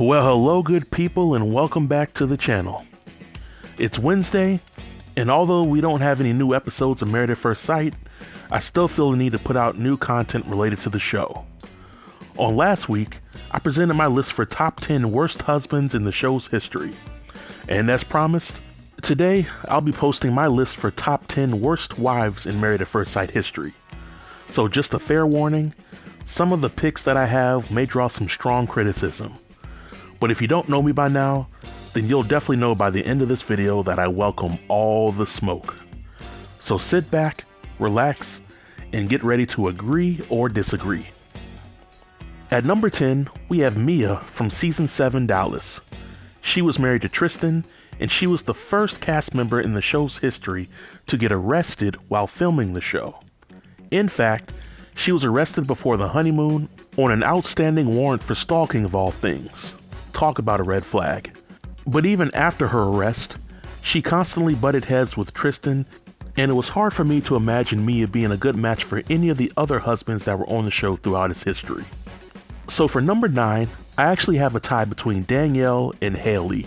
Well, hello good people, and welcome back to the channel. It's Wednesday, and although we don't have any new episodes of Married at First Sight, I still feel the need to put out new content related to the show. On last week, I presented my list for top 10 worst husbands in the show's history. And as promised, today I'll be posting my list for top 10 worst wives in Married at First Sight history. So just a fair warning, some of the picks that I have may draw some strong criticism. But if you don't know me by now, then you'll definitely know by the end of this video that I welcome all the smoke. So sit back, relax, and get ready to agree or disagree. At number 10, we have Mia from season 7 Dallas. She was married to Tristan, and she was the first cast member in the show's history to get arrested while filming the show. In fact, she was arrested before the honeymoon on an outstanding warrant for stalking of all things. Talk about a red flag. But even after her arrest, she constantly butted heads with Tristan, and it was hard for me to imagine Mia being a good match for any of the other husbands that were on the show throughout its history. So for number 9, I actually have a tie between Danielle and Haley.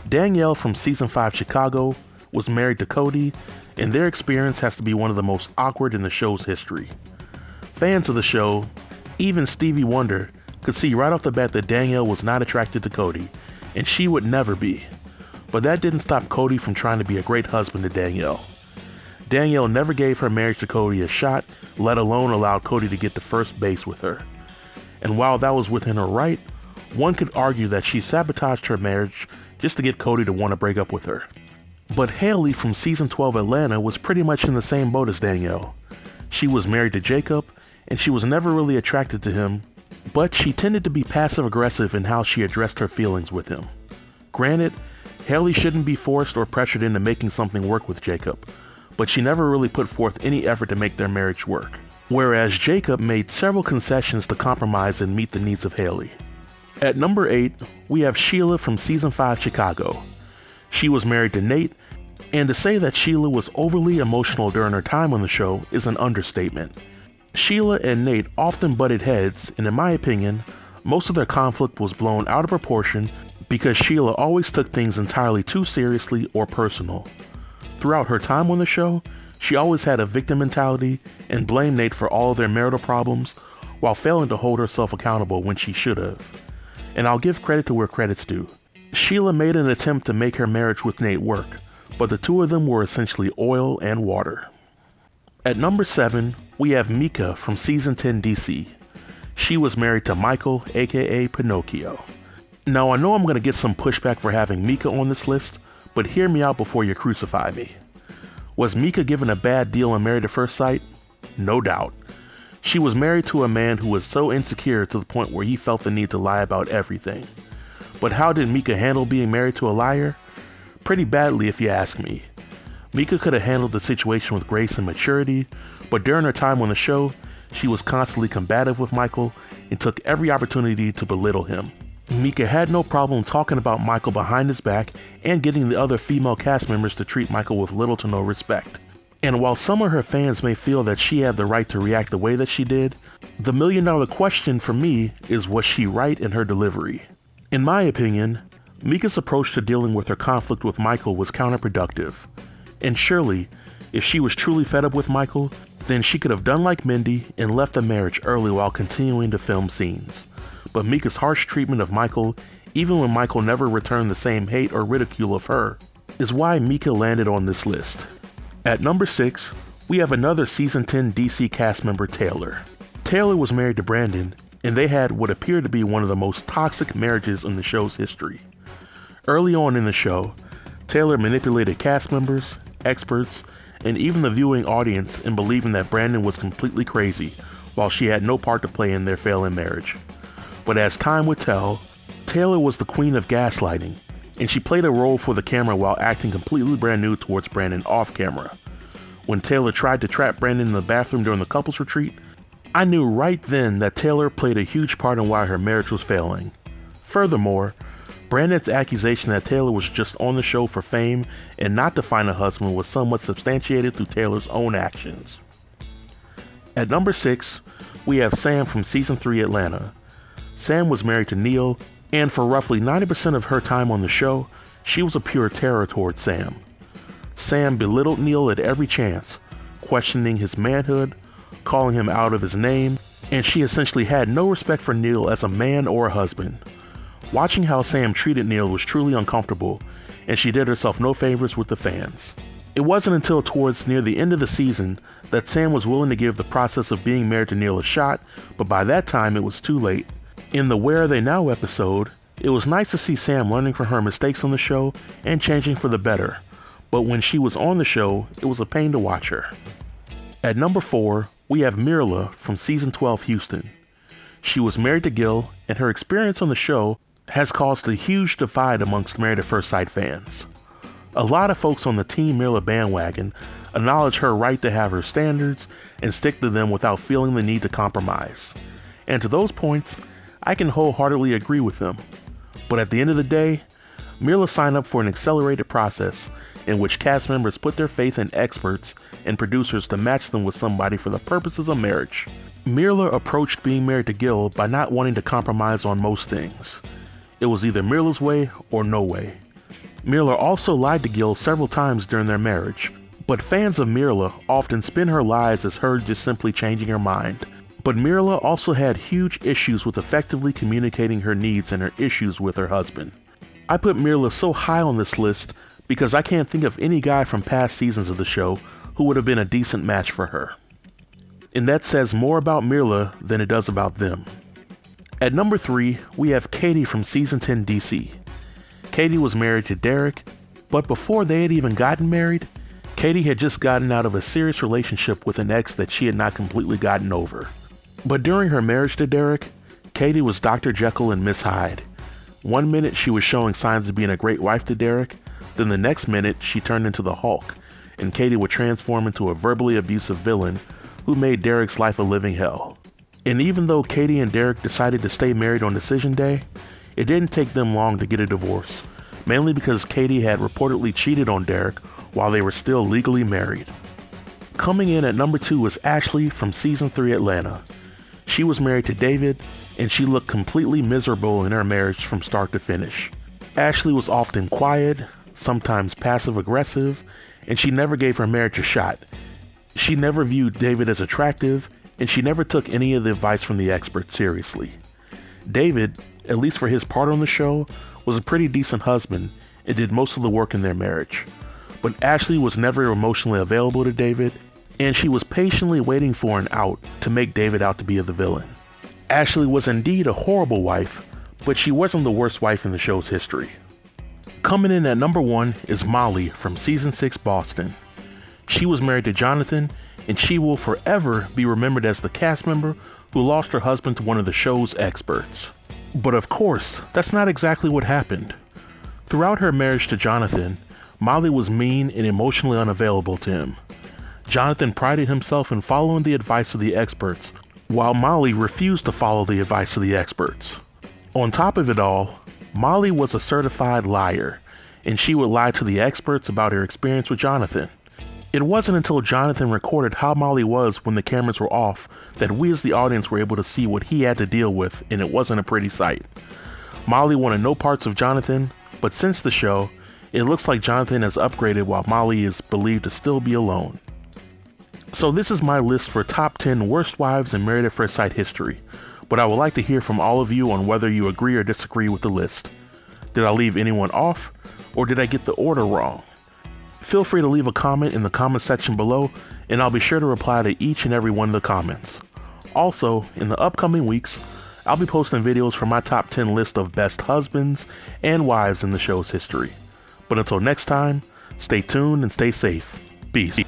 Danielle from season 5 Chicago was married to Cody, and their experience has to be one of the most awkward in the show's history. Fans of the show, even Stevie Wonder, could see right off the bat that Danielle was not attracted to Cody, and she would never be. But that didn't stop Cody from trying to be a great husband to Danielle. Danielle never gave her marriage to Cody a shot, let alone allowed Cody to get to first base with her. And while that was within her right, one could argue that she sabotaged her marriage just to get Cody to want to break up with her. But Haley from season 12 Atlanta was pretty much in the same boat as Danielle. She was married to Jacob, and she was never really attracted to him, but she tended to be passive-aggressive in how she addressed her feelings with him. Granted, Haley shouldn't be forced or pressured into making something work with Jacob, but she never really put forth any effort to make their marriage work. Whereas Jacob made several concessions to compromise and meet the needs of Haley. At number 8, we have Sheila from season 5 Chicago. She was married to Nate, and to say that Sheila was overly emotional during her time on the show is an understatement. Sheila and Nate often butted heads, and in my opinion, most of their conflict was blown out of proportion because Sheila always took things entirely too seriously or personal. Throughout her time on the show, she always had a victim mentality and blamed Nate for all of their marital problems while failing to hold herself accountable when she should have. And I'll give credit to where credit's due. Sheila made an attempt to make her marriage with Nate work, but the two of them were essentially oil and water. At number 7, we have Mika from season 10 DC. She was married to Michael, aka Pinocchio. Now I know I'm going to get some pushback for having Mika on this list, but hear me out before you crucify me. Was Mika given a bad deal on Married at First Sight? No doubt. She was married to a man who was so insecure to the point where he felt the need to lie about everything. But how did Mika handle being married to a liar? Pretty badly if you ask me. Mika could have handled the situation with grace and maturity, but during her time on the show, she was constantly combative with Michael and took every opportunity to belittle him. Mika had no problem talking about Michael behind his back and getting the other female cast members to treat Michael with little to no respect. And while some of her fans may feel that she had the right to react the way that she did, the million-dollar question for me is, was she right in her delivery? In my opinion, Mika's approach to dealing with her conflict with Michael was counterproductive. And surely, if she was truly fed up with Michael, then she could have done like Mindy and left the marriage early while continuing to film scenes. But Mika's harsh treatment of Michael, even when Michael never returned the same hate or ridicule of her, is why Mika landed on this list. At number 6, we have another season 10 DC cast member, Taylor. Taylor was married to Brandon, and they had what appeared to be one of the most toxic marriages in the show's history. Early on in the show, Taylor manipulated cast members, experts, and even the viewing audience in believing that Brandon was completely crazy, while she had no part to play in their failing marriage. But as time would tell, Taylor was the queen of gaslighting, and she played a role for the camera while acting completely brand new towards Brandon off camera. When Taylor tried to trap Brandon in the bathroom during the couples retreat, I knew right then that Taylor played a huge part in why her marriage was failing. Furthermore, Brandon's accusation that Taylor was just on the show for fame and not to find a husband was somewhat substantiated through Taylor's own actions. At number 6, we have Sam from season 3 Atlanta. Sam was married to Neil, And for roughly 90% of her time on the show, she was a pure terror towards Sam. Sam belittled Neil at every chance, questioning his manhood, calling him out of his name, and she essentially had no respect for Neil as a man or a husband. Watching how Sam treated Neil was truly uncomfortable, and she did herself no favors with the fans. It wasn't until towards near the end of the season that Sam was willing to give the process of being married to Neil a shot, but by that time it was too late. In the Where Are They Now episode, it was nice to see Sam learning from her mistakes on the show and changing for the better, but when she was on the show, it was a pain to watch her. At number 4, we have Mirla from season 12 Houston. She was married to Gil, and her experience on the show has caused a huge divide amongst Married at First Sight fans. A lot of folks on the Team Mirla bandwagon acknowledge her right to have her standards and stick to them without feeling the need to compromise. And to those points, I can wholeheartedly agree with them. But at the end of the day, Mirla signed up for an accelerated process in which cast members put their faith in experts and producers to match them with somebody for the purposes of marriage. Mirla approached being married to Gil by not wanting to compromise on most things. It was either Mirla's way or no way. Mirla also lied to Gil several times during their marriage, but fans of Mirla often spin her lies as her just simply changing her mind. But Mirla also had huge issues with effectively communicating her needs and her issues with her husband. I put Mirla so high on this list because I can't think of any guy from past seasons of the show who would have been a decent match for her. And that says more about Mirla than it does about them. At number 3, we have Katie from season 10 DC. Katie was married to Derek, but before they had even gotten married, Katie had just gotten out of a serious relationship with an ex that she had not completely gotten over. But during her marriage to Derek, Katie was Dr. Jekyll and Miss Hyde. One minute she was showing signs of being a great wife to Derek, then the next minute she turned into the Hulk, and Katie would transform into a verbally abusive villain who made Derek's life a living hell. And even though Katie and Derek decided to stay married on decision day, it didn't take them long to get a divorce, mainly because Katie had reportedly cheated on Derek while they were still legally married. Coming in at number 2 was Ashley from season 3 Atlanta. She was married to David, and she looked completely miserable in her marriage from start to finish. Ashley was often quiet, sometimes passive-aggressive, and she never gave her marriage a shot. She never viewed David as attractive, and she never took any of the advice from the experts seriously. David, at least for his part on the show, was a pretty decent husband and did most of the work in their marriage. But Ashley was never emotionally available to David, and she was patiently waiting for an out to make David out to be the villain. Ashley was indeed a horrible wife, but she wasn't the worst wife in the show's history. Coming in at number 1 is Molly from season 6 Boston. She was married to Jonathan, and she will forever be remembered as the cast member who lost her husband to one of the show's experts. But of course, that's not exactly what happened. Throughout her marriage to Jonathan, Molly was mean and emotionally unavailable to him. Jonathan prided himself in following the advice of the experts, while Molly refused to follow the advice of the experts. On top of it all, Molly was a certified liar, and she would lie to the experts about her experience with Jonathan. It wasn't until Jonathan recorded how Molly was when the cameras were off that we as the audience were able to see what he had to deal with, and it wasn't a pretty sight. Molly wanted no parts of Jonathan, but since the show, it looks like Jonathan has upgraded while Molly is believed to still be alone. So this is my list for top 10 worst wives in Married at First Sight history, but I would like to hear from all of you on whether you agree or disagree with the list. Did I leave anyone off, or did I get the order wrong? Feel free to leave a comment in the comment section below, and I'll be sure to reply to each and every one of the comments. Also, in the upcoming weeks, I'll be posting videos for my top 10 list of best husbands and wives in the show's history. But until next time, stay tuned and stay safe. Peace.